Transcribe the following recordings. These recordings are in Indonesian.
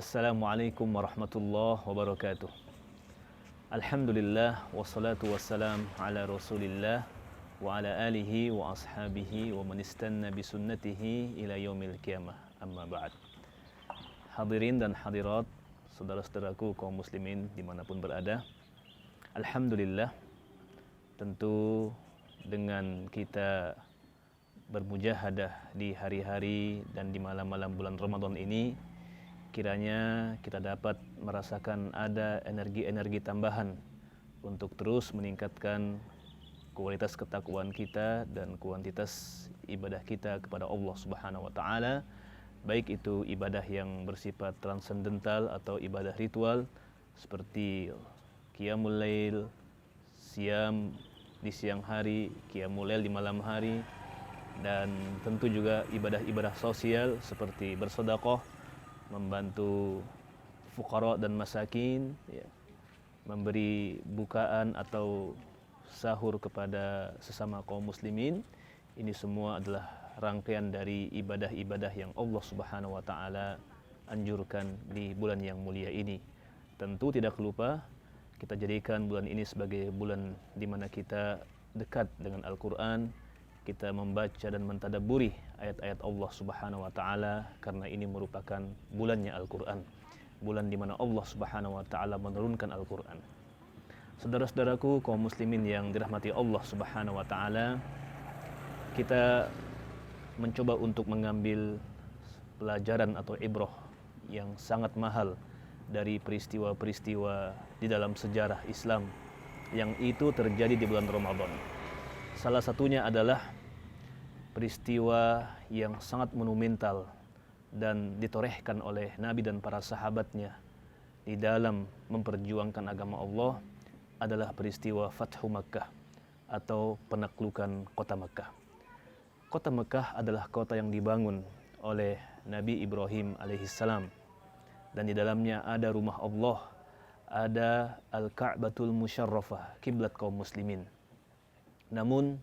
Assalamualaikum warahmatullahi wabarakatuh. Alhamdulillah wassalatu wassalam ala Rasulillah wa ala alihi wa ashabihi wa man istanna bi sunnatihi ila yaumil qiyamah. Amma ba'd. Hadirin dan hadirat, saudara-saudaraku kaum muslimin dimanapun berada. Alhamdulillah, tentu dengan kita bermujahadah di hari-hari dan di malam-malam bulan Ramadan ini, kiranya kita dapat merasakan ada energi-energi tambahan untuk terus meningkatkan kualitas ketakwaan kita dan kuantitas ibadah kita kepada Allah Subhanahu wa taala, baik itu ibadah yang bersifat transendental atau ibadah ritual seperti qiyamul lail, siam di siang hari, qiyamul lail di malam hari, dan tentu juga ibadah-ibadah sosial seperti bersedekah, membantu fuqara dan masakin, ya, memberi bukaan atau sahur kepada sesama kaum muslimin. Ini semua adalah rangkaian dari ibadah-ibadah yang Allah Subhanahu wa taala anjurkan di bulan yang mulia ini. Tentu tidak lupa kita jadikan bulan ini sebagai bulan di mana kita dekat dengan Al-Qur'an, kita membaca dan mentadabburi ayat-ayat Allah Subhanahu wa taala, karena ini merupakan bulannya Al-Qur'an, bulan di mana Allah Subhanahu wa taala menurunkan Al-Qur'an. Saudara-saudaraku kaum muslimin yang dirahmati Allah Subhanahu wa taala, kita mencoba untuk mengambil pelajaran atau ibrah yang sangat mahal dari peristiwa-peristiwa di dalam sejarah Islam yang itu terjadi di bulan Ramadan. Salah satunya adalah peristiwa yang sangat monumental dan ditorehkan oleh Nabi dan para sahabatnya di dalam memperjuangkan agama Allah adalah peristiwa Fathu Makkah atau penaklukan kota Makkah. Kota Makkah adalah kota yang dibangun oleh Nabi Ibrahim alaihissalam, dan di dalamnya ada rumah Allah, ada Al-Ka'batul Musyarrafah, kiblat kaum muslimin. Namun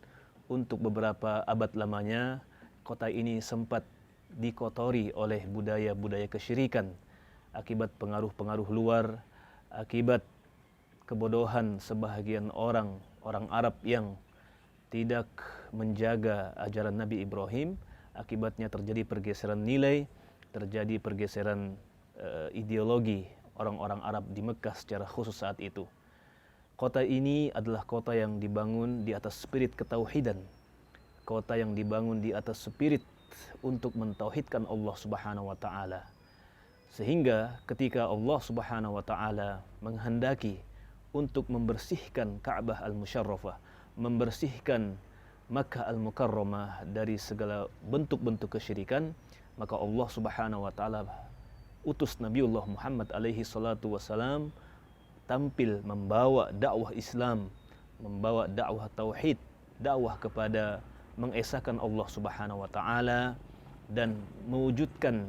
untuk beberapa abad lamanya kota ini sempat dikotori oleh budaya-budaya kesyirikan akibat pengaruh-pengaruh luar, akibat kebodohan sebahagian orang Arab yang tidak menjaga ajaran Nabi Ibrahim. Akibatnya terjadi pergeseran nilai, terjadi pergeseran ideologi orang-orang Arab di Mekah secara khusus saat itu. Kota ini adalah kota yang dibangun di atas spirit ketauhidan, kota yang dibangun di atas spirit untuk mentauhidkan Allah Subhanahu wa taala. Sehingga ketika Allah Subhanahu wa taala menghendaki untuk membersihkan Ka'bah Al-Musyarrafah, membersihkan Makkah Al-Mukarramah dari segala bentuk-bentuk kesyirikan, maka Allah Subhanahu wa taala utus Nabiullah Muhammad alaihi salatu wassalam tampil membawa dakwah Islam, membawa dakwah tauhid, dakwah kepada mengesahkan Allah Subhanahu wa taala dan mewujudkan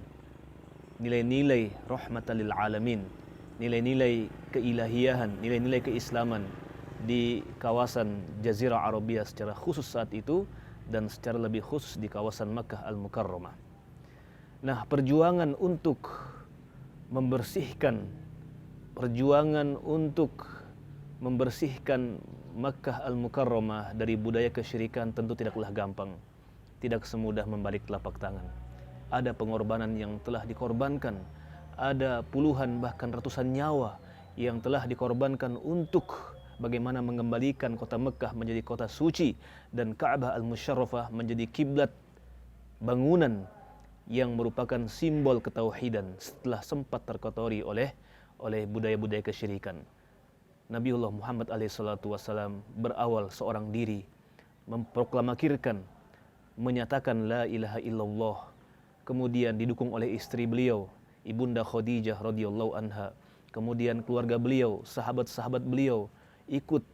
nilai-nilai rahmatan lil alamin, nilai-nilai keilahiyahan, nilai-nilai keislaman di kawasan Jazirah Arabia secara khusus saat itu, dan secara lebih khusus di kawasan Makkah Al-Mukarramah. Nah, perjuangan untuk membersihkan Makkah Al-Mukarramah dari budaya kesyirikan tentu tidaklah gampang, tidak semudah membalik telapak tangan. Ada pengorbanan yang telah dikorbankan, ada puluhan bahkan ratusan nyawa yang telah dikorbankan untuk bagaimana mengembalikan kota Mekah menjadi kota suci dan Ka'bah Al-Musyarrafah menjadi kiblat bangunan yang merupakan simbol ketauhidan setelah sempat terkotori oleh budaya-budaya kesyirikan. Nabiullah Muhammad alaihissalam berawal seorang diri, memproklamirkan, menyatakan la ilaha illallah, kemudian didukung oleh istri beliau, Ibunda Khadijah radhiyallahu anha, kemudian keluarga beliau, sahabat-sahabat beliau ikut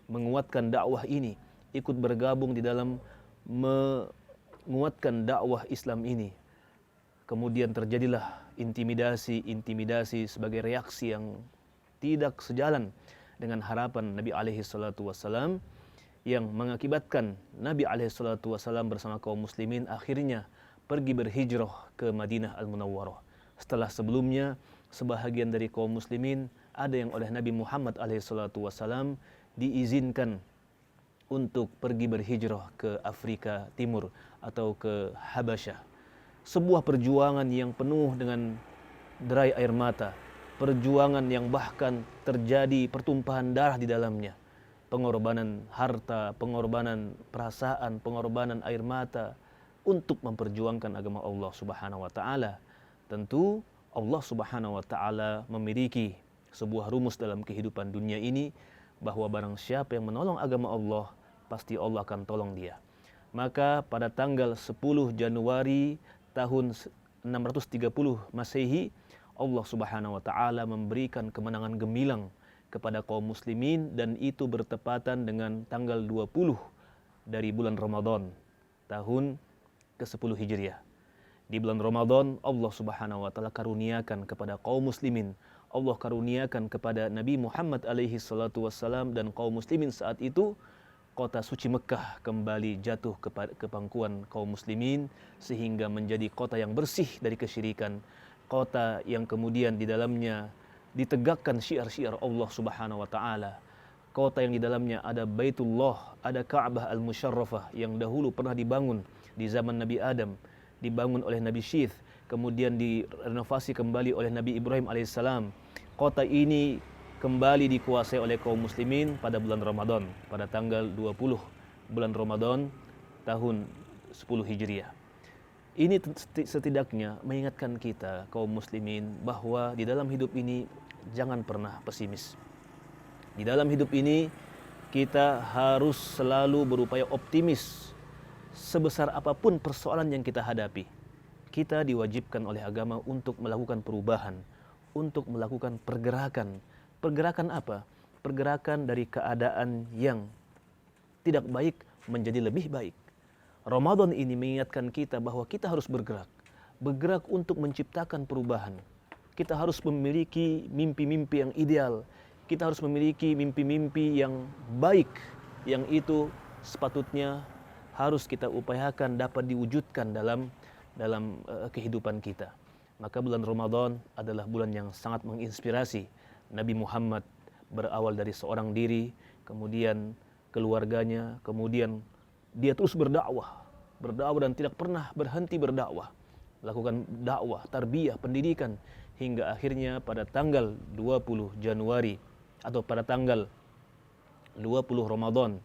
menguatkan dakwah ini, ikut bergabung di dalam menguatkan dakwah Islam ini. Kemudian terjadilah intimidasi sebagai reaksi yang tidak sejalan dengan harapan Nabi alaihi salatu wassalam, yang mengakibatkan Nabi alaihi salatu wassalam bersama kaum muslimin akhirnya pergi berhijrah ke Madinah Al-Munawwarah. Setelah sebelumnya sebahagian dari kaum muslimin, ada yang oleh Nabi Muhammad SAW diizinkan untuk pergi berhijrah ke Afrika Timur atau ke Habasyah. Sebuah perjuangan yang penuh dengan derai air mata, perjuangan yang bahkan terjadi pertumpahan darah di dalamnya, pengorbanan harta, pengorbanan perasaan, pengorbanan air mata untuk memperjuangkan agama Allah Subhanahu wa taala. Tentu Allah Subhanahu wa taala memiliki sebuah rumus dalam kehidupan dunia ini, bahwa barang siapa yang menolong agama Allah, pasti Allah akan tolong dia. Maka pada tanggal 10 Januari tahun 630 Masehi, Allah Subhanahu wa taala memberikan kemenangan gemilang kepada kaum muslimin, dan itu bertepatan dengan tanggal 20 dari bulan Ramadan tahun ke-10 Hijriah. Di bulan Ramadan Allah Subhanahu wa taala karuniakan kepada kaum muslimin, Allah karuniakan kepada Nabi Muhammad alaihi salatu wassalam dan kaum muslimin saat itu, kota suci Mekah kembali jatuh ke pangkuan kaum muslimin, sehingga menjadi kota yang bersih dari kesyirikan, kota yang kemudian di dalamnya ditegakkan syiar-syiar Allah Subhanahu wa taala, kota yang di dalamnya ada Baitullah, ada Ka'bah al-Musyarrafah yang dahulu pernah dibangun di zaman Nabi Adam, dibangun oleh Nabi Syith, kemudian direnovasi kembali oleh Nabi Ibrahim alaihissalam. Kota ini kembali dikuasai oleh kaum muslimin pada bulan Ramadan, pada tanggal 20 bulan Ramadan tahun 10 Hijriah. Ini setidaknya mengingatkan kita kaum muslimin bahwa di dalam hidup ini jangan pernah pesimis. Di dalam hidup ini kita harus selalu berupaya optimis. Sebesar apapun persoalan yang kita hadapi, kita diwajibkan oleh agama untuk melakukan perubahan, untuk melakukan pergerakan. Pergerakan apa? Pergerakan dari keadaan yang tidak baik menjadi lebih baik. Ramadan ini mengingatkan kita bahwa kita harus bergerak. Bergerak untuk menciptakan perubahan. Kita harus memiliki mimpi-mimpi yang ideal. Kita harus memiliki mimpi-mimpi yang baik, yang itu sepatutnya harus kita upayakan dapat diwujudkan dalam kehidupan kita. Maka bulan Ramadan adalah bulan yang sangat menginspirasi. Nabi Muhammad berawal dari seorang diri, kemudian keluarganya, kemudian dia terus berdakwah dan tidak pernah berhenti berdakwah, melakukan dakwah, tarbiyah, pendidikan, hingga akhirnya pada tanggal 20 Januari atau pada tanggal 20 Ramadan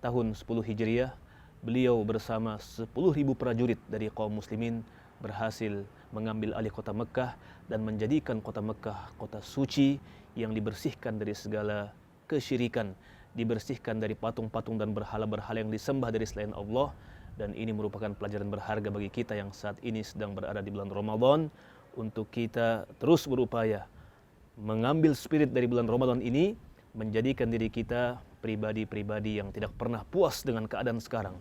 tahun 10 Hijriah, beliau bersama 10.000 prajurit dari kaum muslimin berhasil mengambil alih kota Mekah dan menjadikan kota Mekah kota suci yang dibersihkan dari segala kesyirikan, dibersihkan dari patung-patung dan berhala-berhala yang disembah dari selain Allah. Dan ini merupakan pelajaran berharga bagi kita yang saat ini sedang berada di bulan Ramadan, untuk kita terus berupaya mengambil spirit dari bulan Ramadan ini, menjadikan diri kita pribadi-pribadi yang tidak pernah puas dengan keadaan sekarang.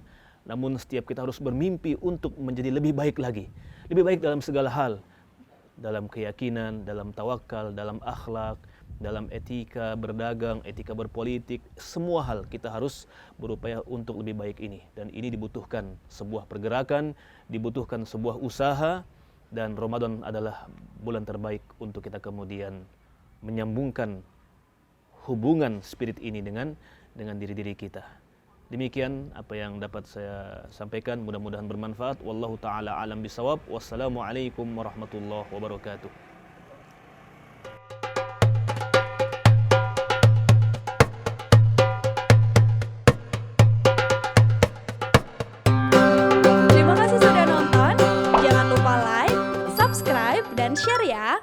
Namun setiap kita harus bermimpi untuk menjadi lebih baik lagi. Lebih baik dalam segala hal. Dalam keyakinan, dalam tawakal, dalam akhlak, dalam etika berdagang, etika berpolitik. Semua hal kita harus berupaya untuk lebih baik ini. Dan ini dibutuhkan sebuah pergerakan, dibutuhkan sebuah usaha. Dan Ramadan adalah bulan terbaik untuk kita kemudian menyambungkan hubungan spirit ini dengan diri-diri kita. Demikian apa yang dapat saya sampaikan, mudah-mudahan bermanfaat. Wallahu taala alam bisawab. Wassalamualaikum warahmatullahi wabarakatuh. Terima kasih sudah nonton. Jangan lupa like, subscribe, dan share ya.